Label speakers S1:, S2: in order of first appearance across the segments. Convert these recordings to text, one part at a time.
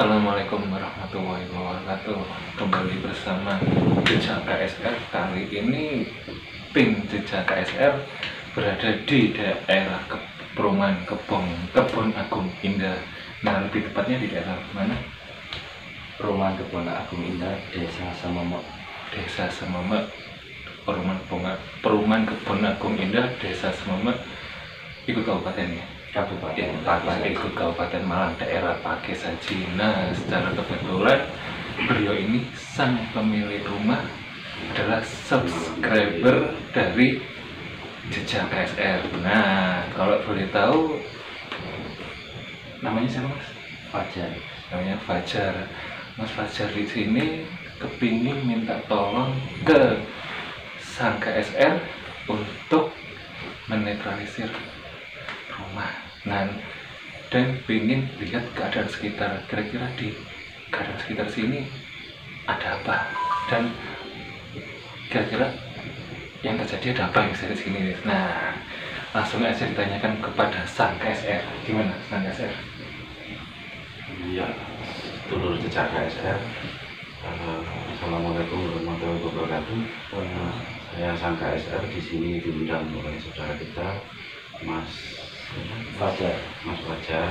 S1: Assalamualaikum warahmatullahi wabarakatuh. Kembali bersama Jejak KSR. Kali ini tim Jejak KSR berada di daerah perumahan Kebon Agung Indah. Nah, lebih tepatnya di daerah mana?
S2: Perumahan Kebon Agung Indah, Desa Sememek.
S1: Desa Sememek. Perumahan Kebon Agung Indah, Desa Sememek. Ikut kabupatennya.
S2: Kabupaten
S1: ikut Kabupaten Malang, daerah Pakesaji. Nah, secara kebetulan beliau ini sang pemilik rumah adalah subscriber dari Jejak KSR. Nah, kalau boleh tahu namanya siapa, Mas?
S2: Fajar.
S1: Namanya Fajar. Mas Fajar di sini kepingin minta tolong ke sang KSR untuk menetralisir rumah, dan ingin lihat keadaan sekitar. Kira-kira di keadaan sekitar sini ada apa, dan kira-kira yang terjadi ada apa yang di sini. Nah, langsung aja ditanyakan kepada sang KSR. Gimana sang KSR?
S3: Iya, dulur Jejak KSR. Assalamualaikum warahmatullahi wabarakatuh. Saya sang KSR di sini diundang oleh saudara kita, Mas Fajar,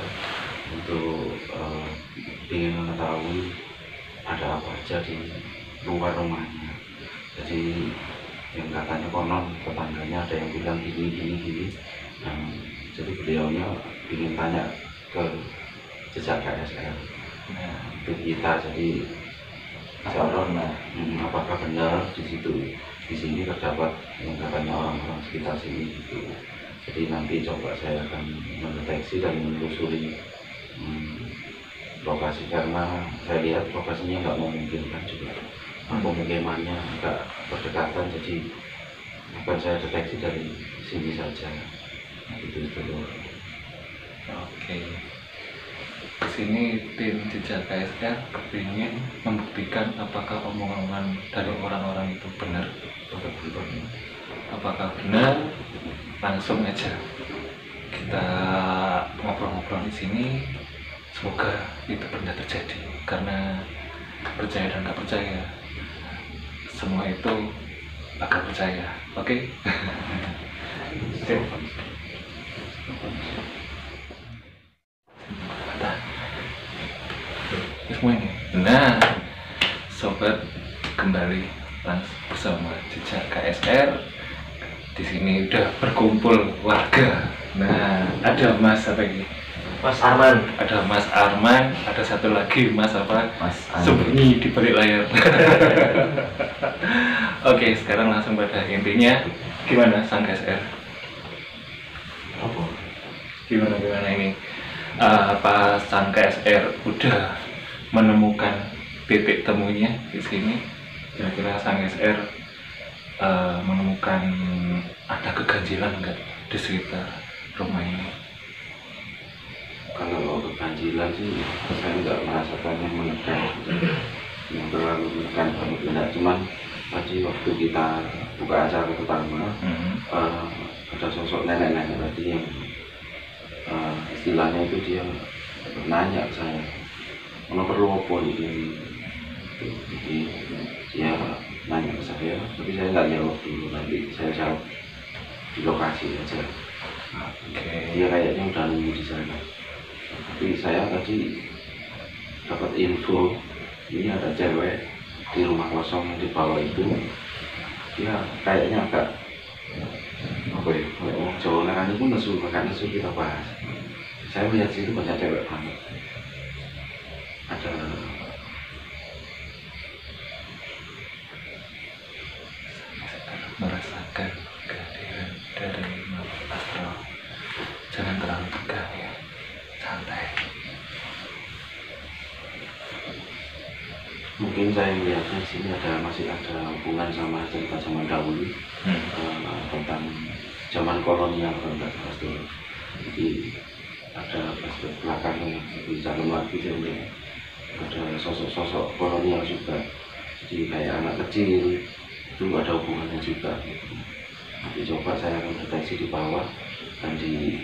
S3: untuk ingin mengetahui ada apa aja di luar rumahnya. Jadi yang katanya konon tetangganya ada yang bilang gini. Jadi beliaunya ingin tanya ke Jejak KSR. Nah, itu kita jadi apakah benar di sini terdapat yang katanya orang-orang sekitar sini gitu. Jadi nanti coba saya akan mendeteksi dan menelusuri lokasi, karena saya lihat lokasinya nggak memungkinkan juga, pemukimannya agak berdekatan, jadi akan saya deteksi dari sini saja. Itu dulu.
S1: Oke. Di sini tim Jejak KSR kepingin membuktikan apakah omongan dari orang-orang itu benar. Apakah benar? Langsung aja kita ngobrol-ngobrol di sini. Semoga itu benar terjadi, karena percaya dan nggak percaya semua itu bakal percaya. Oke? Nah, sobat, kembali langsung bersama Jejak KSR. Di sini udah berkumpul warga. Nah, ada Mas apa ini?
S2: Mas Arman.
S1: Ada Mas Arman, ada satu lagi Mas apa?
S2: Mas
S1: sembunyi di balik layar. Oke, sekarang langsung pada intinya. Gimana sang KSR? Gimana ini? Apa sang KSR udah menemukan titik temunya di sini? Kira-kira sang KSR menemukan ada keganjilan enggak di sekitar rumah ini?
S3: Kalau keganjilan sih saya nggak merasakan yang terlalu menekan banget, cuman tadi waktu kita buka acara pertama ada sosok nenek-nenek tadi yang istilahnya itu dia nanya ke saya, "Ono perlu apa ini?" Jadi dia nanya ke saya, tapi saya nggak jawab dulu, nanti saya jawab di lokasi aja. Dia kayaknya udah nunggu di sana, tapi saya tadi dapat info ini ada cewek di rumah kosong di bawah itu. Dia kayaknya agak kalau Jawa Ngerani pun nesu kita bahas. Saya melihat situ banyak cewek banget, ada
S1: merasakan kehadiran dari makhluk astral. Jangan terlalu tegang ya, santai.
S3: Mungkin saya melihatnya di sini masih ada hubungan sama cerita zaman dahulu, tentang zaman kolonial kalau nggak salah dulu. Jadi ada flashback belakangnya, di dalam lagi ada sosok-sosok kolonial juga. Jadi kayak anak kecil itu ada hubungannya juga. Nanti coba saya akan deteksi di bawah dan di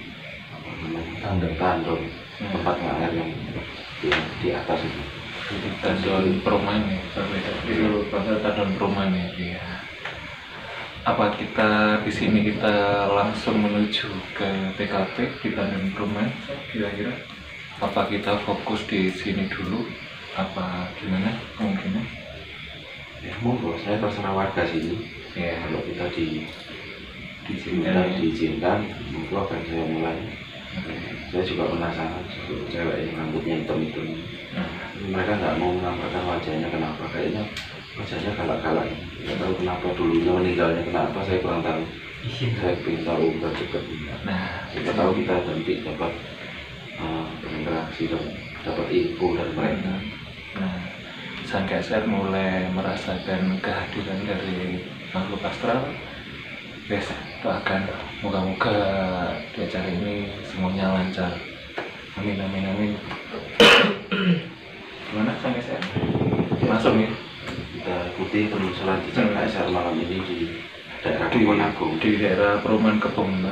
S3: tandon tempat air yang di atas itu.
S1: Di Tandon Perumahan ya, berbeda. Itu Tandon Perumahan ya. Iya. Apa kita di sini kita langsung menuju ke TKP di Tandon Perumahan kira-kira? Apa kita fokus di sini dulu? Apa gimana mungkinnya?
S3: Ya monggo, saya terserah warga sini.
S1: Ya,
S3: Kalau kita
S1: diizinkan.
S3: diizinkan, monggo akan saya mulai. Saya juga penasaran cewek yang rambutnya hitam itu.
S1: Nah,
S3: Mereka nggak mau menampakkan wajahnya, kenapa? Kayaknya wajahnya galak-galak. Nggak tahu kenapa dulunya meninggalnya kenapa, saya kurang tahu. Saya ingin tahu cepat.
S1: nah,
S3: Kita tahu kita nanti dapat berinteraksi dan dapat info dari mereka.
S1: Nah, sang KSR mulai merasakan kehadiran dari makhluk astral. Guys, doakan moga-moga di acara ini semuanya lancar. Amin amin amin. Gimana sang KSR? Langsung ya?
S3: Kita ikuti penelusuran jejak KSR malam ini di daerah Kebon Agung.
S1: Di daerah perumahan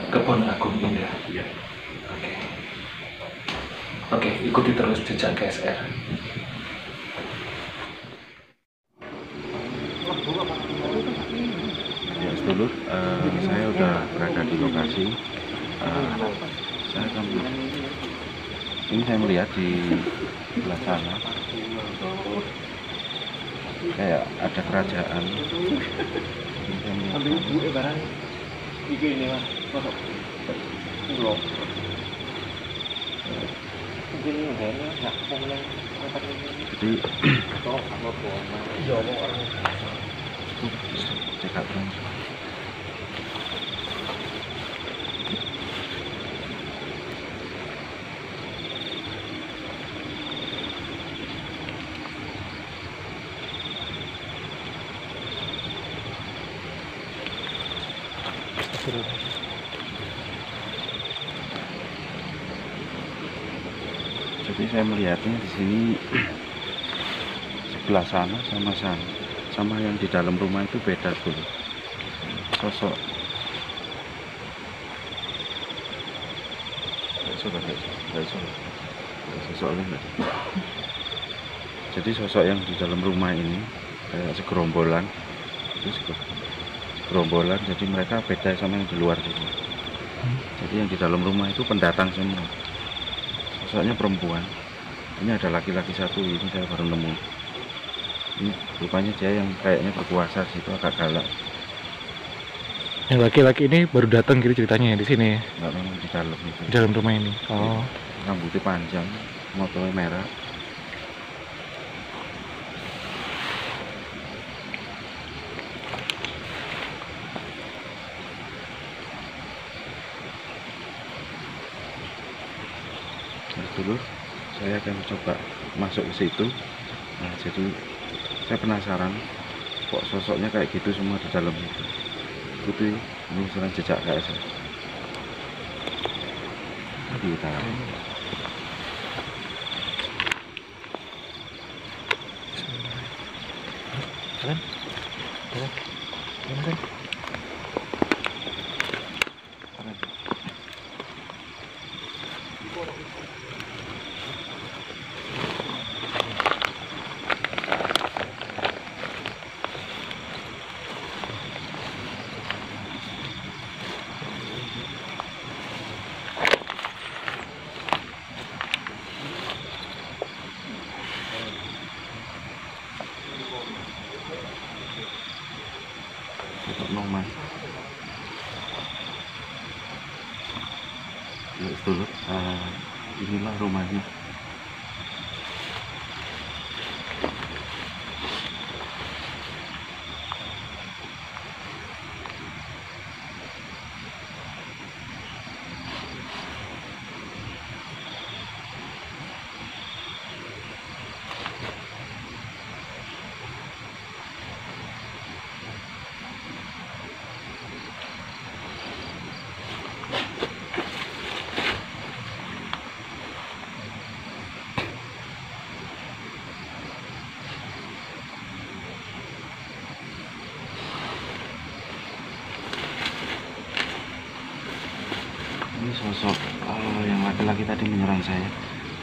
S1: Kebon Agung Indah.
S3: Ya.
S1: Oke. Oke, ikuti terus jejak KSR.
S3: Ya, sedulur, saya udah berada di lokasi. Ini saya melihat di sebelah sana kayak ada kerajaan. Ini saya melihat. Jadi dekat terus. Jadi saya melihatnya di sini sebelah sana sama yang di dalam rumah itu beda dulu sosok. Jadi sosok yang di dalam rumah ini kayak segerombolan, jadi mereka beda sama yang di luar sini. Jadi yang di dalam rumah itu pendatang semua, sosoknya perempuan. Ini ada laki-laki satu, ini saya baru nemu. Ini rupanya dia yang kayaknya berkuasa situ, agak galak.
S4: Yang laki-laki ini baru datang gitu ceritanya ya di sini,
S3: Nggak, memang di dalam itu.
S4: di dalam rumah ini. Oh,
S3: Rambutnya panjang, motornya merah. Nah, dulu saya akan coba masuk ke situ. Nah, jadi saya penasaran kok sosoknya kayak gitu semua di dalam itu. Ikuti penelusuran jejak KSR. Kita
S4: jalan, jalan.
S3: Mas. Ya, dulu, inilah rumahnya. Ini sosok yang laki-laki tadi menyerang saya.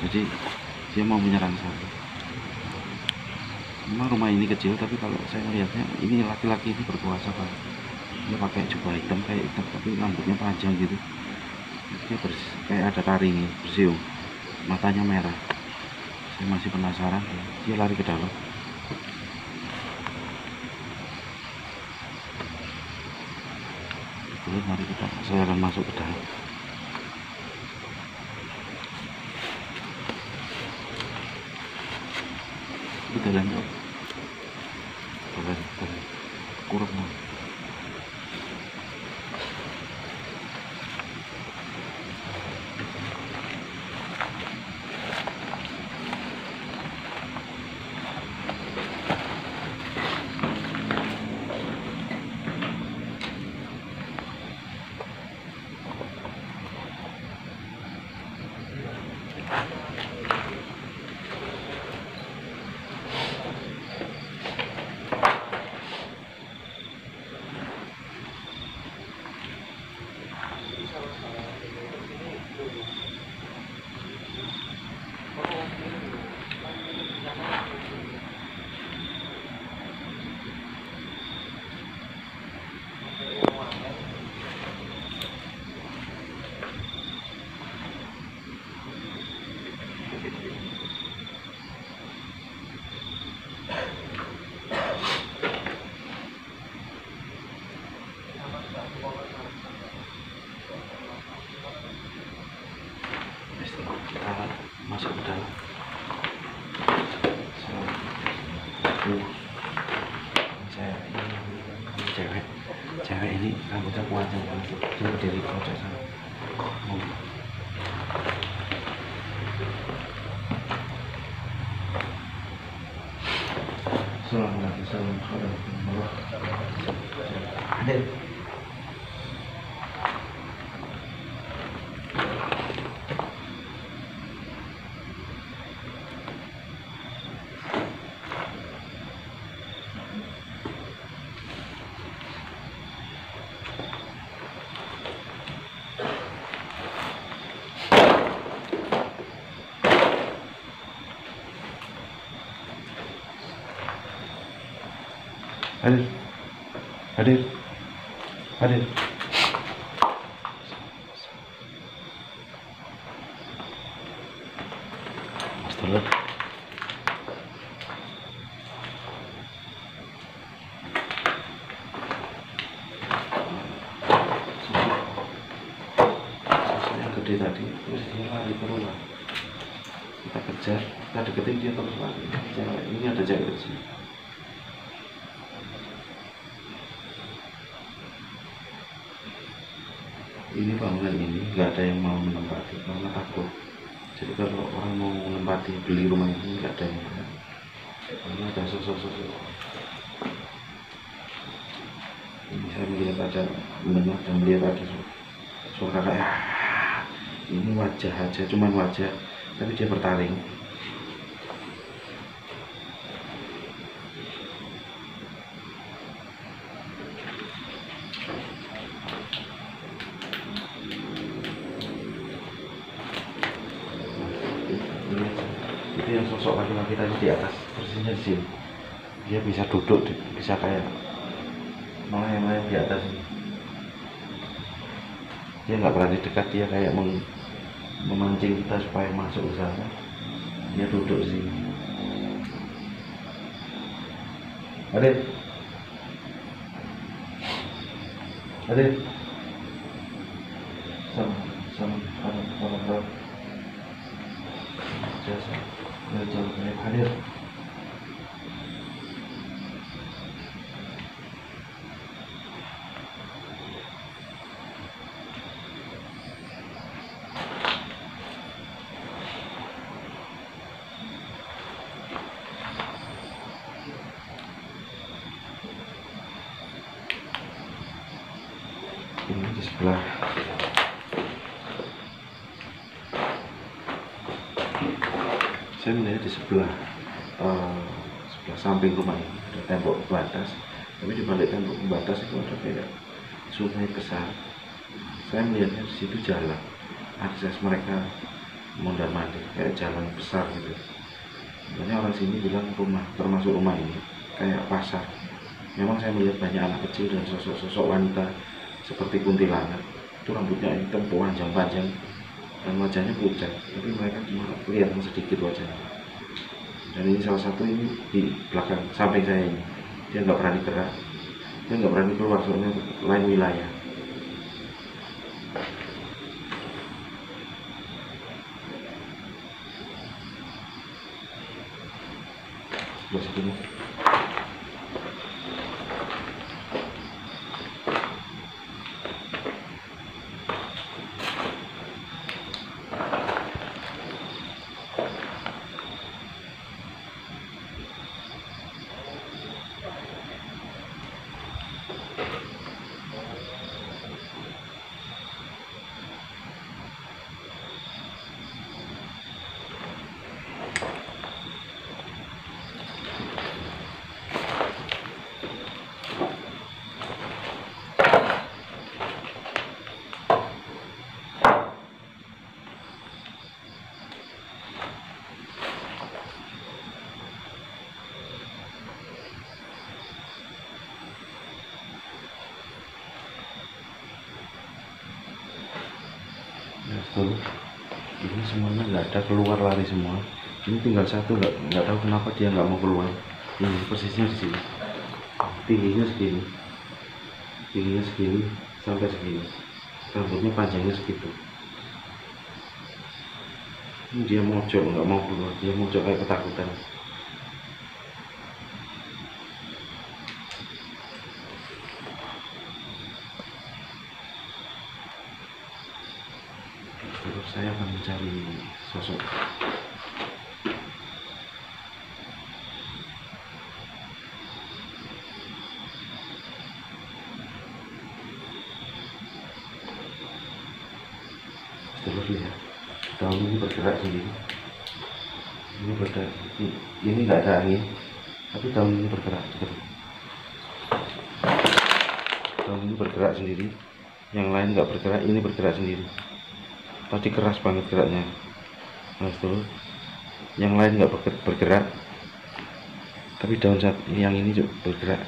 S3: Jadi dia mau menyerang saya. Memang rumah ini kecil, tapi kalau saya melihatnya ini laki-laki ini berkuasa banget. Dia pakai jubah hitam kayak hitam, tapi rambutnya panjang gitu. Dia kayak ada taring, bersiung, matanya merah. Saya masih penasaran, dia lari ke dalam. Boleh, mari saya akan masuk ke dalam. Kita lanjut. Kurang lah. Kita masuk ke dalam. Saya ini cewek ini rambutnya panjang banget, dia dari pojok sana. Ada. Hadir. Mas Tolong. Susu yang gede tadi, terus dia lari keluar. Kita kejar, kita deketin dia terus lari. Ini ada cewek di sini. Ini bangunan ini nggak ada yang mau menempati karena takut. Jadi kalau orang mau menempati beli rumah ini nggak ada yang mau. Ini ada sosok-sosok. Ini saya melihat ada mendengar dan melihat ada suara kayak ini wajah aja, cuman wajah, tapi dia bertaring. Itu yang sosok laki-laki tadi di atas, persisnya di sini. Dia bisa duduk, bisa kayak melayang-layang di atas ini. Dia nggak berani dekat, dia kayak memancing kita supaya masuk ke sana. Dia duduk di sini. Adit, sama. Jasa, hadir. Ini di sebelah saya melihat di sebelah samping rumah ini ada tembok pembatas, tapi di balik tembok pembatas itu ada kayak sungai besar. Saya melihatnya di situ jalan akses mereka mondar-mandir kayak jalan besar gitu. Makanya orang sini bilang rumah, termasuk rumah ini kayak pasar. Memang saya melihat banyak anak kecil dan sosok-sosok wanita seperti kuntilanak. Itu rambutnya hitam panjang-panjang dan wajahnya pucat, tapi mereka cuma kelihatan sedikit wajahnya. Dan ini salah satu ini di belakang samping saya ini, dia nggak berani gerak, dia nggak berani keluar soalnya lain wilayah. Sebelah sini. Betul, ini semuanya nggak ada keluar, lari semua. Ini tinggal satu, nggak tahu kenapa dia nggak mau keluar. Ini persisnya di sini, tingginya segini sampai segini, rambutnya panjangnya segitu. Ini dia mojok, nggak mau keluar, dia mojok kayak ketakutan. Terus saya akan mencari sosok. Terus lihat, daun ini bergerak sendiri. Ini nggak ada angin, tapi daun ini bergerak. Daun ini bergerak sendiri, yang lain nggak bergerak, ini bergerak sendiri. Tadi keras banget geraknya. Nah, terus yang lain nggak bergerak, tapi daun yang ini juga bergerak.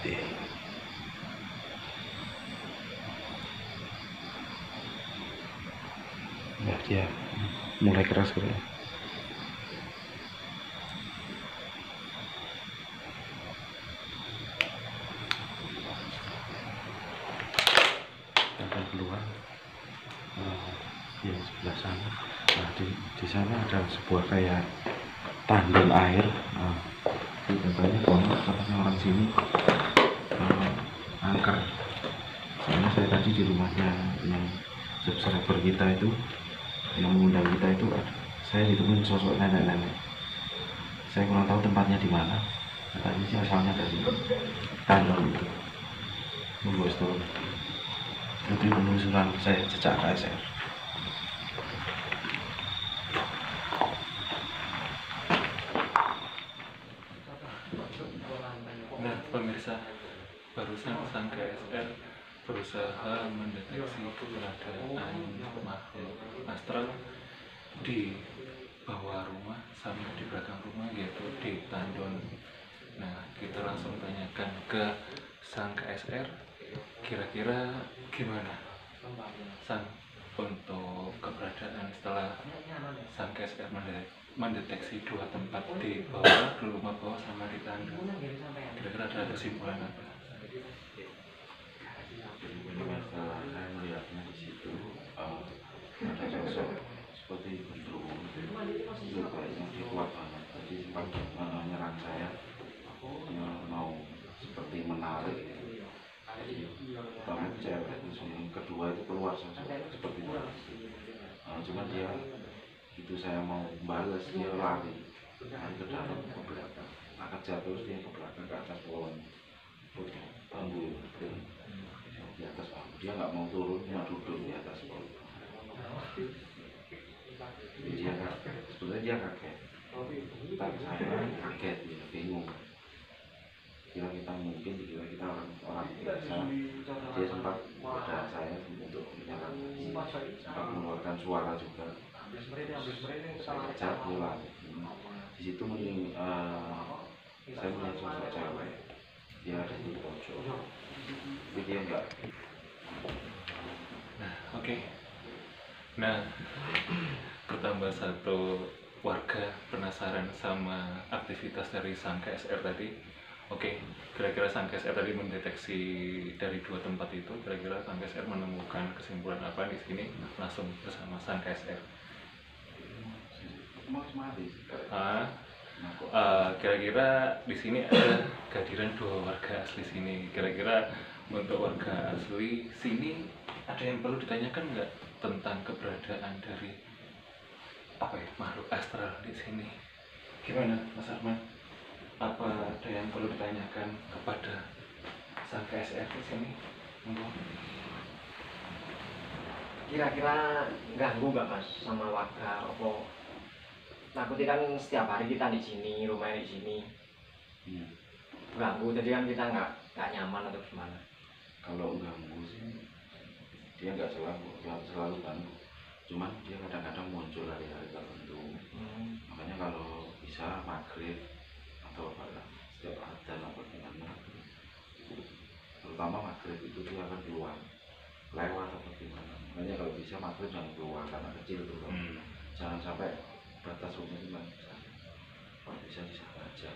S3: Nah, dia mulai keras geraknya. Akan keluar. Yang sebelah sana. Nah, di sana ada sebuah kayak tandon air. Nah, banyak banget katanya orang sini angker. Soalnya saya tadi di rumahnya yang subscriber kita itu, yang mengundang kita itu, saya ditemuin sosok nenek-nenek. Saya kurang tahu tempatnya di mana. Katanya sih asalnya dari tandon itu. Nunggu itu penelusuran saya jejak KSR.
S1: Nah, pemirsa, barusan sang KSR berusaha mendeteksi keberadaan makhluk astral di bawah rumah sama di belakang rumah, yaitu di tandon. Nah, kita langsung tanyakan ke sang KSR, kira-kira gimana sang untuk keberadaan setelah sang KSR mendeteksi dua tempat di bawah, di rumah bawah sama di tandon. Kira-kira ada kesimpulan apa?
S3: Setelah saya melihatnya di situ ada sosok seperti gendruwo, itu kayaknya dia kuat banget. Tadi sempat menyerang saya, mau seperti menarik. Pertama cewek, yang kedua itu keluar sosok seperti itu. Cuma dia itu saya mau balas, dia lari ke dalam, ke belakang, akan jatuh, dia ke belakang, ke atas pohon bambu di atas bambu. Dia nggak mau turun, cuma duduk di atas pohon. Dia kaget, sebetulnya dia kaget. Saya kaget, dia bingung. Kira kita mungkin dikira kita orang biasa. Dia sempat pada saya untuk menyerang, sempat mengeluarkan suara juga. Saya pulang. Di situ saya melihat sosok cewek, dia ada di pojok, tapi dia enggak.
S1: Oke. Nah, bertambah satu warga penasaran sama aktivitas dari sang KSR tadi. Oke, kira-kira sang KSR tadi mendeteksi dari 2 tempat itu, kira-kira sang KSR menemukan kesimpulan apa di sini langsung bersama sang KSR.
S3: Mau mati.
S1: Kira-kira di sini ada kehadiran 2 warga asli sini. Kira-kira untuk warga asli sini ada yang perlu ditanyakan nggak tentang keberadaan dari makhluk astral di sini? Gimana, Mas Arman? Apa ada yang perlu ditanyakan kepada sang KSR di sini?
S5: Kira-kira ganggu nggak Mas sama warga? Apa takutnya kan setiap hari kita di sini, rumahnya di sini, ganggu. Jadi kan kita nggak nyaman atau gimana?
S3: Kalau ganggu sih dia nggak selalu ganggu, cuman dia kadang-kadang muncul hari-hari tertentu. Makanya kalau bisa maghrib atau setiap adzan atau gimana, terutama maghrib itu dia akan keluar lewat atau gimana. Makanya kalau bisa maghrib jangan keluar karena kecil tuh, jangan sampai batas rumah itu kalau bisa di sana aja.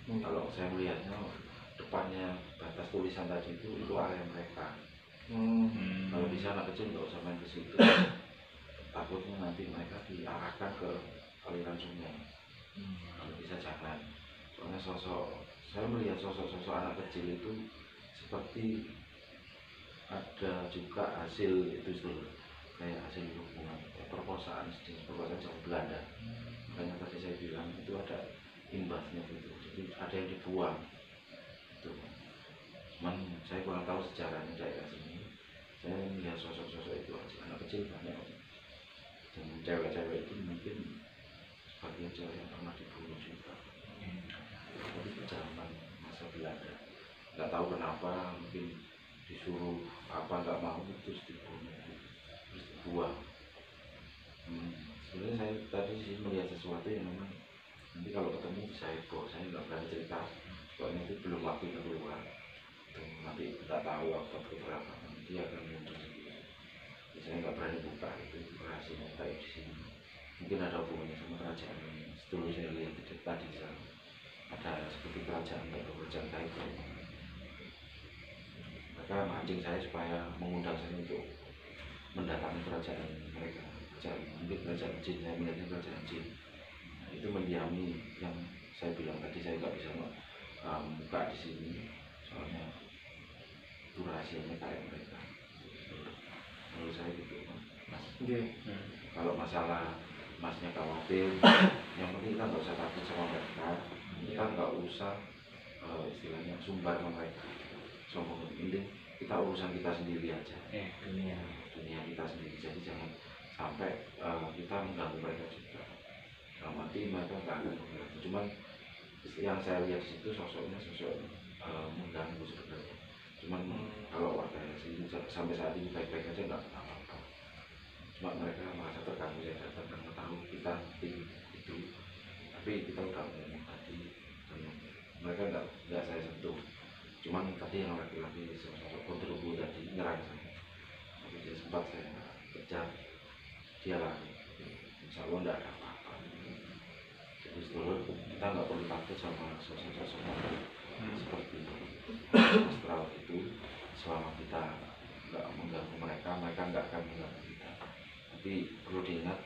S3: Kalau saya melihatnya depannya batas tulisan tadi itu area mereka. Kalau bisa anak kecil nggak usah main ke situ, takutnya nanti mereka diarahkan ke aliran sungai. Kalau bisa jangan, soalnya saya melihat sosok anak kecil itu seperti ada juga hasil itu dulu, kayak hasil hubungan perkosaan zaman Belanda. Makanya tadi saya bilang itu ada imbasnya gitu, jadi ada yang dibuang itu. Cuman saya kurang tahu sejarahnya daerah sini. Saya melihat sosok-sosok itu aja, anak kecil banyak, dan cewek-cewek itu mungkin sebagian cewek yang pernah dibunuh juga. Tapi zaman masa Belanda, nggak tahu kenapa, mungkin disuruh apa nggak mau terus dibunuh, terus dibuang. Sebenarnya saya tadi sih melihat sesuatu yang memang nanti kalau ketemu bisa heboh. Saya nggak berani cerita, soalnya itu belum waktunya keluar. Nanti kita tahu waktu berapa dia akan muncul sendiri. Saya nggak berani buka itu rahasia kayak di sini. Mungkin ada hubungannya sama kerajaan ini. Setelah saya lihat tadi di sana ada seperti kerajaan atau kerajaan kayak itu. Mereka mancing saya supaya mengundang saya untuk mendatangi kerajaan mereka. Mungkin kerajaan jin, saya melihatnya kerajaan jin. Nah, itu mendiami yang saya bilang tadi, saya nggak bisa buka di sini soalnya itu rahasianya kayak mereka. Menurut saya gitu, Mas. Kalau masalah Masnya khawatir, yang penting kita nggak usah takut sama mereka. Kita nggak usah istilahnya sumbar sama mereka. Sombong, penting kita urusan kita sendiri aja. Dunia kita sendiri. Jadi jangan sampai kita mengganggu mereka juga. Dalam arti mereka nggak akan mengganggu. Cuman yang saya lihat di situ sosoknya mengganggu sebenarnya. Cuman kalau warga sini sampai saat ini baik-baik aja, nggak apa-apa. Cuma mereka merasa terganggu saya datang karena tahu kita tim itu. Tapi kita udah ngomong tadi dan mereka nggak saya sentuh. Cuman tadi yang laki-laki sosok kontribu tadi nyerang saya. Tapi dia sempat saya kejar, dia lari. Insya Allah nggak ada apa-apa. Jadi setelah kita nggak perlu takut sama sosok-sosok seperti astral itu. Selama kita nggak mengganggu mereka, mereka nggak akan mengganggu kita. Tapi perlu diingat,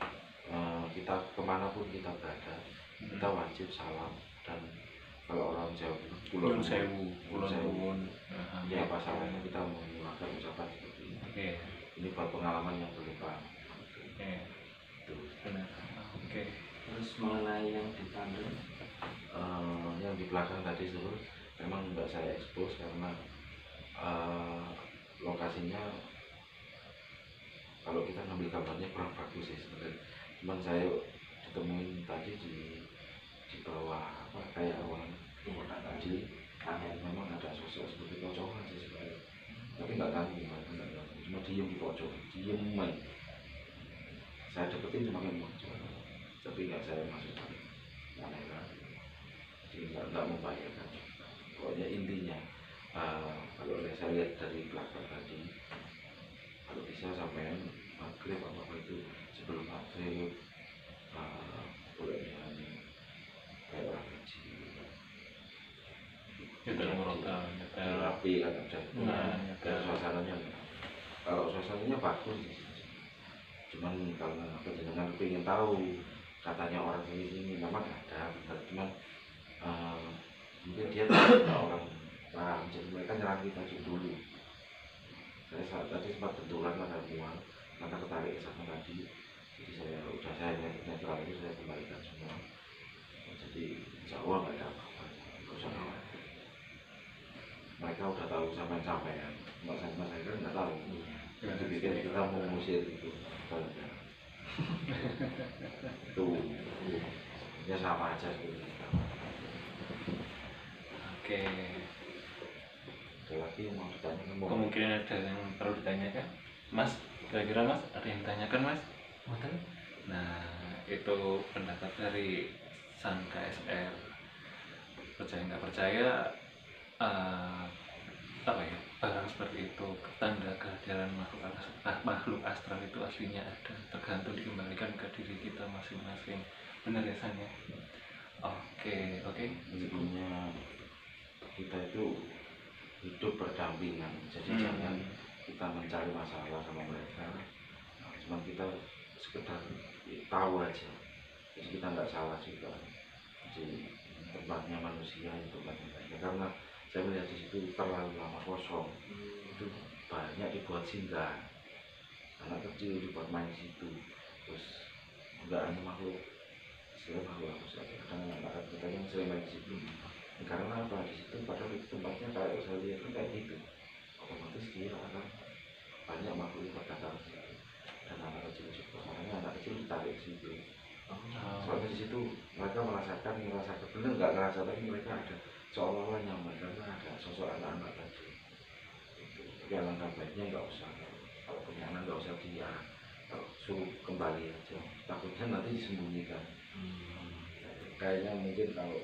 S3: kita kemanapun kita berada, kita wajib salam. Dan kalau orang Jawa itu kulon sewu, ya apa salahnya kita menggunakan ucapan seperti ini. Ini buat pengalaman yang berlimpah. Itu
S1: benar.
S2: Terus mengenai yang di Tanjung,
S3: yang di belakang tadi itu memang nggak saya expose karena lokasinya kalau kita ngambil gambarnya kurang bagus sih sebenarnya. Cuman saya ditemuin tadi di bawah kayak awan tadi, memang ada sosok seperti pocongan sih sebenarnya. Tapi nggak ganggu, cuma diem di pojok, diem main. saya dapetin semakin muncul, tapi nggak saya masukkan moneta, jadi nggak membayarkan. Pokoknya intinya kalau saya lihat dari belakang tadi, kalau bisa sampai maghrib apa itu sebelum maghrib boleh nyanyi kayak orang haji.
S1: Nyetel murotal, nyetel
S3: Rapi kan ada.
S1: Nah,
S3: Dan suasananya, kalau suasananya bagus, cuman karena penjenengan pengen tahu katanya orang sini memang ada, cuman mungkin dia tidak orang paham, jadi mereka nyerang kita dulu. Saya saat tadi sempat benturan karena mual, karena ketarik ke sana tadi, jadi saya netral itu saya kembalikan semua. Jadi insya Allah nggak ada apa-apa, nggak usah khawatir. Mereka udah tahu sampai-sampai mbak saya kan nggak tahu. Jadi bikin kita mau ngusir itu, itu ya sama aja seperti kita.
S1: Oke.
S3: Ada lagi yang mau ditanyakan?
S1: Kemungkinan ada yang perlu ditanyakan, Mas. Kira-kira Mas ada yang ditanyakan, Mas? Nah, itu pendapat dari sang KSR. Percaya nggak percaya, apa ya, barang seperti itu, tanda kehadiran makhluk astral itu aslinya ada, tergantung dikembalikan ke diri kita masing-masing. Benar ya, San ya? Oke.
S3: Intinya kita itu hidup berdampingan, jadi jangan kita mencari masalah sama mereka, cuma kita sekedar tahu aja, jadi kita nggak salah juga. Jadi tempatnya manusia itu tempatnya, karena saya melihat di situ terlalu lama kosong, itu banyak dibuat singgah, anak kecil dibuat main di situ, terus nggak hanya makhluk apa saja, kadang anak kita yang sering main di situ. Karena apa, di situ padahal itu tempatnya kayak saya lihat kayak gitu, otomatis dia akan banyak makhluk yang berdatang di situ, dan anak kecil juga, makanya anak kecil ditarik ke situ. Soalnya di situ mereka merasakan benar nggak ngerasa, tapi mereka ada seolah-olah nyaman karena ada sosok anak-anak tadi. Tapi alangkah baiknya nggak usah, kalau punya anak nggak usah dia, kalau suruh kembali aja, takutnya nanti disembunyikan. Kayaknya mungkin kalau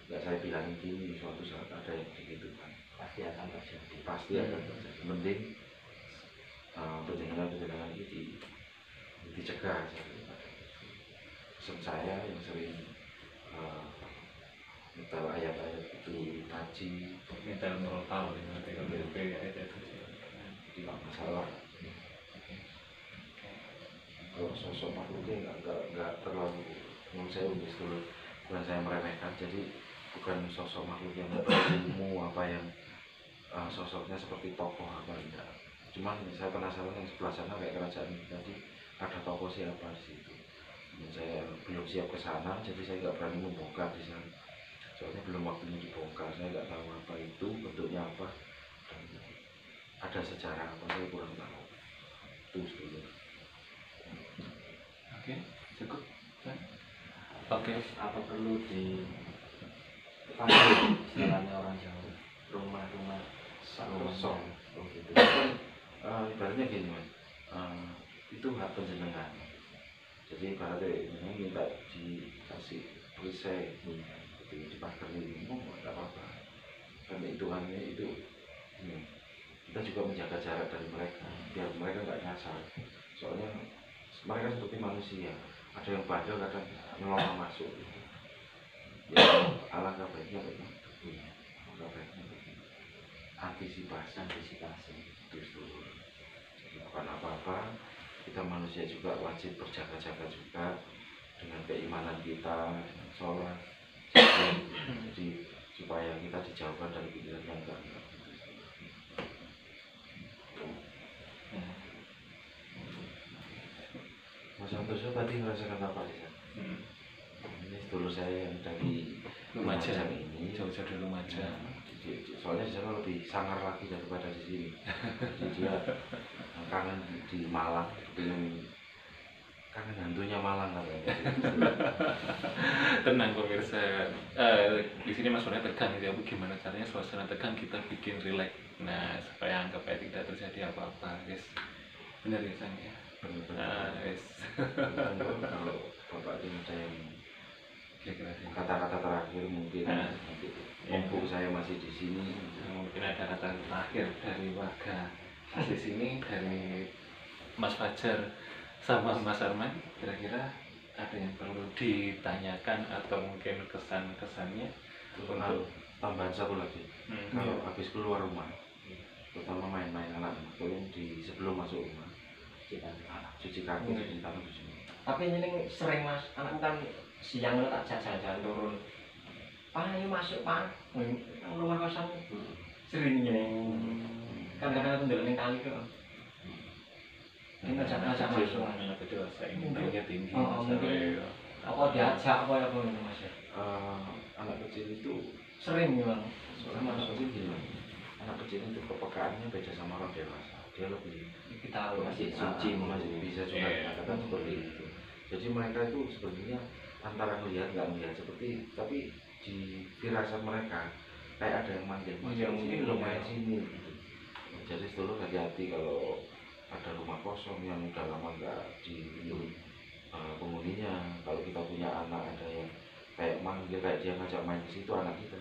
S3: nggak saya bilang gini, suatu saat ada yang begitu kan, pasti akan terjadi. Mending penjenengan ini dicegah aja. Pesan saya yang sering nyetel ayat-ayat itu ngaji,
S1: Nyetel murotal, nyetel ayat-ayat itu
S3: tidak masalah. Kalau sosok makhluknya nggak terlalu, menurut saya bukan saya meremehkan, jadi bukan sosok makhluk yang ilmu apa yang sosoknya seperti tokoh apa enggak. Cuman saya penasaran yang sebelah sana kayak kerajaan tadi ada tokoh siapa di situ. Dan saya belum siap ke sana, jadi saya nggak berani membongkar di sana. Soalnya belum waktunya dibongkar, saya nggak tahu apa itu, bentuknya apa, dan ada sejarah apa, saya kurang tahu. Itu dulu.
S1: Oke, cukup. Oke.
S2: Apa perlu dipanggil istilahnya orang Jawa, rumah-rumah
S3: Kosong.
S2: gitu.
S3: Ibaratnya gini mas, itu hak penjenengan. Jadi ibaratnya ini minta dikasih perisai, dipagari, nggak apa-apa. Karena hitungannya itu, kita juga menjaga jarak dari mereka, biar mereka nggak nyasar. Soalnya mereka seperti manusia, ada yang bandel kadang nyelonong masuk. Ya, alangkah baiknya begitu. Alangkah baiknya begitu. Antisipasi terus dulu. Jadi bukan apa-apa, kita manusia juga wajib berjaga-jaga juga dengan keimanan kita, dengan sholat. Jadi supaya kita dijauhkan dari pikiran yang enggak. Mas Santoso tadi merasakan apa sih? Ini dulu saya yang dari
S1: Lumajang
S3: ini,
S1: jauh-jauh dari Lumajang.
S3: soalnya di sana lebih sangar lagi daripada di sini. Jadi dia kangen di Malang, kangen hantunya Malang katanya.
S1: Tenang pemirsa, di sini Mas Warna tegang ya, gimana caranya suasana tegang kita bikin rileks. Nah, supaya anggap tidak terjadi apa-apa, guys. Benar ya Sang ya. guys.
S3: Monggo kalau Bapak ini ada yang
S1: Kira-kira sih.
S3: kata-kata terakhir mungkin nanti mumpung saya masih di sini.
S1: Mungkin ada kata terakhir dari warga asli sini, dari Mas Fajar sama Mas Arman, kira-kira ada yang perlu ditanyakan atau mungkin kesan-kesannya untuk
S3: Tambahan satu lagi, kalau habis keluar rumah, terutama main-main anak, tolong sebelum masuk rumah cuci kaki, cuci tangan di sini.
S5: Tapi ini sering mas, anakku kan siang lo tak jalan-jalan turun. Pak, ayo masuk pak, nang rumah kosan sering gini. Kadang-kadang aku ndelok ning kali kok. Ini ngajak masuk.
S1: anak dewasa ini nilainya tinggi.
S5: Oh, mungkin. Apa diajak apa ya ini mas?
S3: Anak kecil itu
S5: Sering memang.
S3: sama anak kecil gini, anak kecil itu kepekaannya beda sama orang dewasa. Dia lebih
S5: Kita
S3: masih suci, masih bisa juga dikatakan seperti itu. Jadi mereka itu sebenarnya antara melihat nggak melihat seperti, tapi di firasat mereka kayak ada yang manggil, sini lo main sini. Gitu. Jadi selalu hati-hati kalau ada rumah kosong yang udah lama nggak dihuni penghuninya. Kalau kita punya anak ada yang kayak manggil, kayak dia ngajak main ke situ anak kita,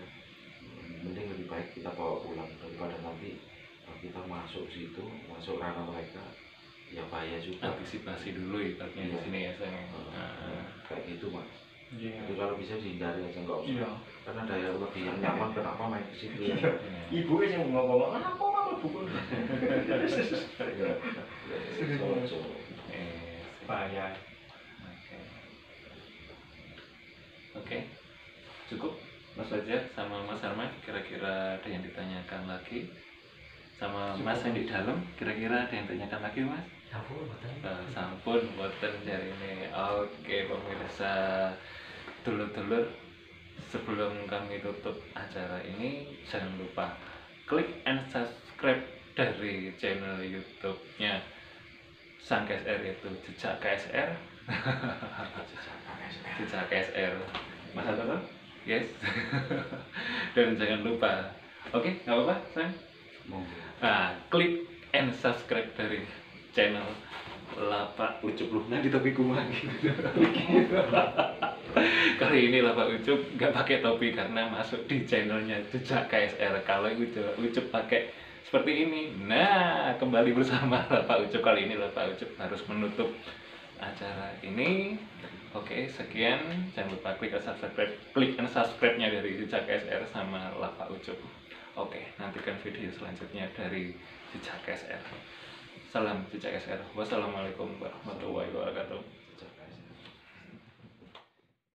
S3: mending lebih baik kita bawa pulang daripada nanti kita masuk situ, masuk ranah mereka, ya bahaya juga.
S1: Antisipasi dulu ibaratnya di sini ya sayang.
S3: Kayak gitu mas.
S5: Iya.
S3: Jadi kalau bisa dihindari aja nggak usah.
S5: Iya.
S3: Karena daya lebih yang nyaman kenapa main ke situ ya?
S5: Ibu yang ngomong, apa kamu buku?
S3: Ya, so.
S5: Bahaya.
S1: Oke, cukup Mas Fajar sama Mas Arman, kira-kira ada yang ditanyakan lagi? Sama Mas yang di dalam, kira-kira ada yang ditanyakan lagi Mas? Sampun, boten jari ini. Oke pemirsa, dulur-dulur, sebelum kami tutup acara ini, jangan lupa klik and subscribe dari channel YouTube-nya Sang KSR, yaitu Jejak KSR. Jejak KSR. Mas Anton? Yes. Dan jangan lupa, oke, nggak apa-apa, sayang. Nah, klik and subscribe dari channel Lapak Ucup. Loh, nanti topiku lagi. Kali ini Lapak Ucup nggak pakai topi karena masuk di channelnya Jejak KSR. Kalau Ucup pakai seperti ini, nah kembali bersama Lapak Ucup. Kali ini Lapak Ucup harus menutup acara ini. Oke, sekian. Jangan lupa klik and subscribe-nya dari Jejak KSR sama Lapak Ucup. Oke, nantikan video selanjutnya dari Jejak KSR. Salam Jejak KSR. Wassalamualaikum warahmatullahi wabarakatuh.